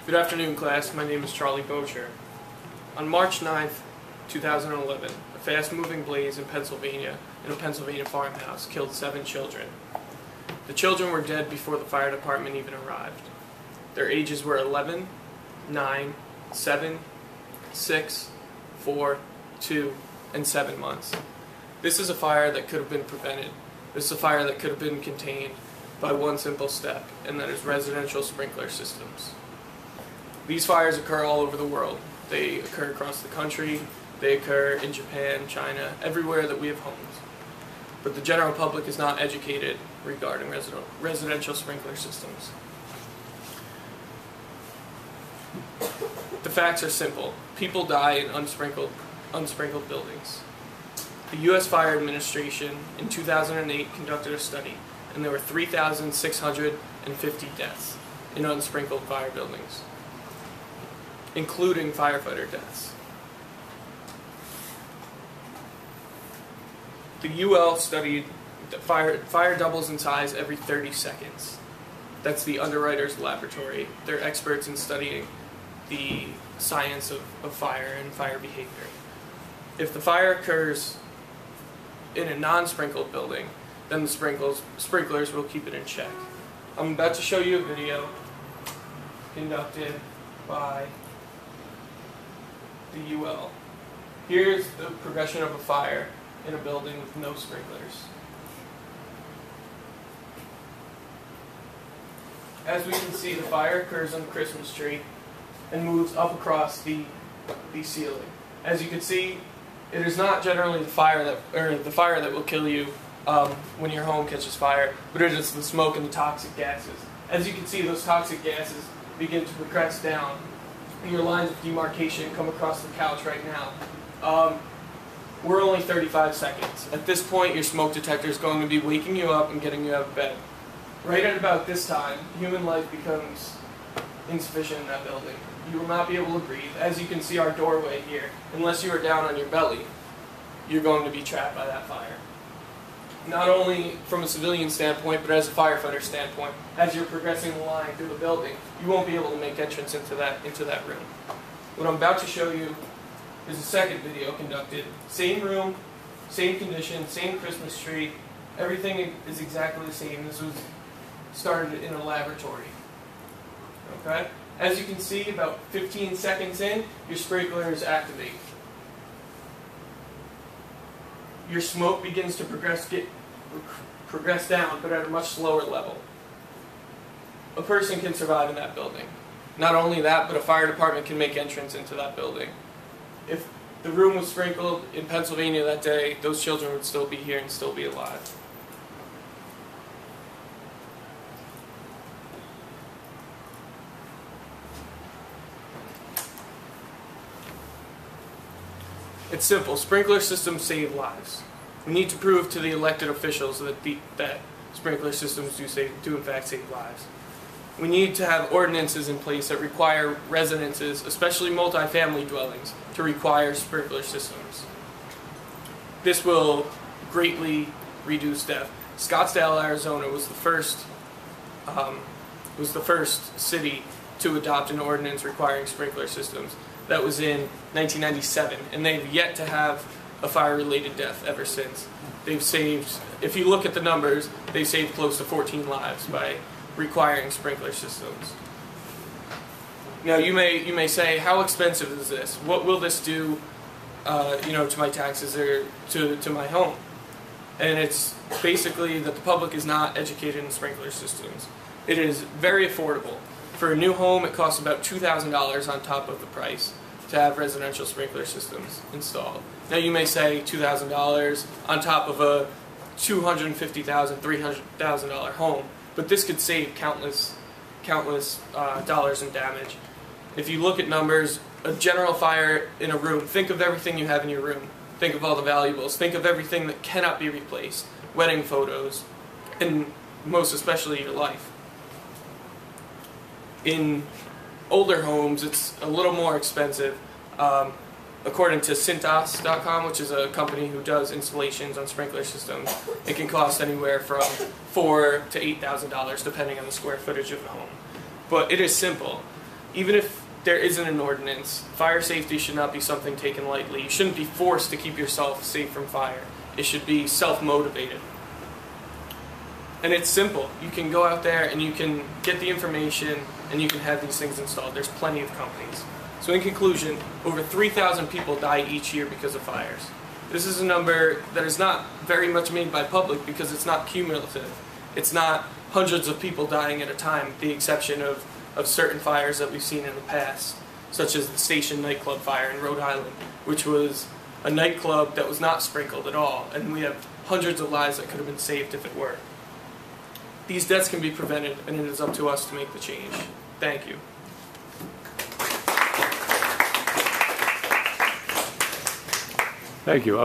Good afternoon, class. My name is Charlie Bocher. On March 9th, 2011, a fast-moving blaze in Pennsylvania, in a Pennsylvania farmhouse, killed 7 children. The children were dead before the fire department even arrived. Their ages were 11, 9, 7, 6, 4, 2, and 7 months. This is a fire that could have been prevented. This is a fire that could have been contained by one simple step, and that is residential sprinkler systems. These fires occur all over the world. They occur across the country, they occur in Japan, China, everywhere that we have homes. But the general public is not educated regarding residential sprinkler systems. The facts are simple. People die in unsprinkled buildings. The U.S. Fire Administration in 2008 conducted a study, and there were 3,650 deaths in unsprinkled fire buildings, including firefighter deaths. The UL studied that fire doubles in size every 30 seconds. That's the underwriter's laboratory. They're experts in studying the science of fire and fire behavior. If the fire occurs in a non-sprinkled building, then the sprinklers will keep it in check. I'm about to show you a video conducted by the UL. Here's the progression of a fire in a building with no sprinklers. As we can see, the fire occurs on the Christmas tree and moves up across the ceiling. As you can see, it is not generally the fire that will kill you when your home catches fire, but it is the smoke and the toxic gases. As you can see, those toxic gases begin to progress down. Your lines of demarcation come across the couch right now. We're only 35 seconds. At this point, your smoke detector is going to be waking you up and getting you out of bed. Right at about this time, human life becomes insufficient in that building. You will not be able to breathe. As you can see our doorway here, unless you are down on your belly, you're going to be trapped by that fire. Not only from a civilian standpoint, but as a firefighter standpoint, as you're progressing the line through the building, you won't be able to make entrance into that room. What I'm about to show you is a second video conducted. Same room, same condition, same Christmas tree. Everything is exactly the same. This was started in a laboratory. Okay? As you can see, about 15 seconds in, your sprinklers activate. Your smoke begins to progress down, but at a much slower level. A person can survive in that building. Not only that, but a fire department can make entrance into that building. If the room was sprinkled in Pennsylvania that day, those children would still be here and still be alive. It's simple. Sprinkler systems save lives. We need to prove to the elected officials that sprinkler systems do in fact save lives. We need to have ordinances in place that require residences, especially multifamily dwellings, to require sprinkler systems. This will greatly reduce death. Scottsdale, Arizona was the first city to adopt an ordinance requiring sprinkler systems. That was in 1997, and they've yet to have a fire-related death ever since. They've saved, if you look at the numbers, they've saved close to 14 lives by requiring sprinkler systems. Now you may say, how expensive is this? What will this do, to my taxes or to my home? And it's basically that the public is not educated in sprinkler systems. It is very affordable. For a new home, it costs about $2,000 on top of the price to have residential sprinkler systems installed. Now you may say $2,000 on top of a $250,000, $300,000 home, but this could save countless dollars in damage. If you look at numbers, a general fire in a room, think of everything you have in your room. Think of all the valuables. Think of everything that cannot be replaced. Wedding photos, and most especially your life. In older homes, it's a little more expensive. According to Cintas.com, which is a company who does installations on sprinkler systems, it can cost anywhere from $4,000 to $8,000 depending on the square footage of the home. But it is simple. even if there isn't an ordinance, fire safety should not be something taken lightly. You shouldn't be forced to keep yourself safe from fire. It should be self-motivated. And it's simple. You can go out there and you can get the information and you can have these things installed. There's plenty of companies. So in conclusion, over 3,000 people die each year because of fires. This is a number that is not very much made by public because it's not cumulative. It's not hundreds of people dying at a time, with the exception of certain fires that we've seen in the past, such as the Station nightclub fire in Rhode Island, which was a nightclub that was not sprinkled at all, and we have hundreds of lives that could have been saved if it were. These deaths can be prevented, and it is up to us to make the change. Thank you. Thank you.